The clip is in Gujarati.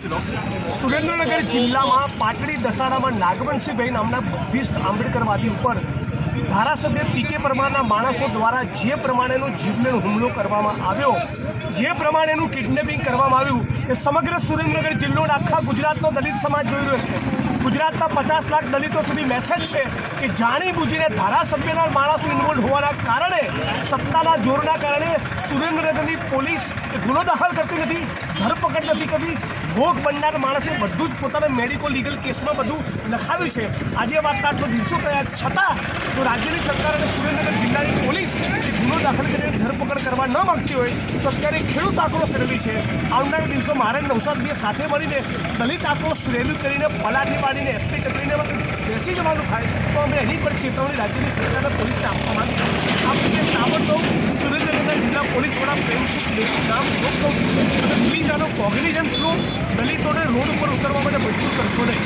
મિત્રો, સુરેન્દ્રનગર જિલ્લામાં પાટડી દસાડામાં નાગવંશીભાઈ નામના બુદ્ધિસ્ટ આંબેડકરવાદી ઉપર ધારાસભ્ય પીકે પરમારના માણસો દ્વારા જે પ્રમાણેનો જીવલેણ હુમલો કરવામાં આવ્યો, જે પ્રમાણેનું કિડનેપિંગ કરવામાં આવ્યું, એ સમગ્ર સુરેન્દ્રનગર જિલ્લો અને આખા ગુજરાતનો દલિત સમાજ જોઈ રહ્યો છે. ગુજરાતના 50 લાખ દલિતો સુધી મેસેજ છે કે જાણી બુજીને ધારાસભ્યના માણસો ઇન્વોલ્વ હોવાના કારણે, સત્તાના જોરના કારણે સુરેન્દ્રનગરની પોલીસ ગુનો દાખલ કરતી નથી, ધરપકડ નથી કરતી. ભોગ બનનાર માણસે બધું જ પોતાના મેડિકો લીગલ કેસમાં બધું લખાવ્યું છે. આજે વાતના આટલો દિવસો થયા છતાં જો રાજ્યની સરકાર અને સુરેન્દ્રનગર જિલ્લાની પોલીસ ગુનો દાખલ કરીને ધરપકડ કરવા ન માગતી હોય તો અત્યારે ખેડૂત આક્રોશ રેલી છે. આવનારા દિવસો મારે નવસારી સાથે મળીને દલિત આક્રોશ રેલી કરીને પલાટી પાડીને એસપી કચેરીને બેસી જવાનું થાય તો અમે એની પર ચેતવણી રાજ્યની સરકારને પોલીસને આપવા માંગીએ. આ પ્રત્યે તાબડતોબ સુરેન્દ્રનગર જિલ્લા પોલીસ વડા પ્રેમસુખ દેવનું નામ યોગ કહું છું અને પ્લીઝ આનો કોગ્નિઝન્સ લો. દલિતોને રોડ ઉપર ઉતરવા માટે મજબૂર કરશો નહીં.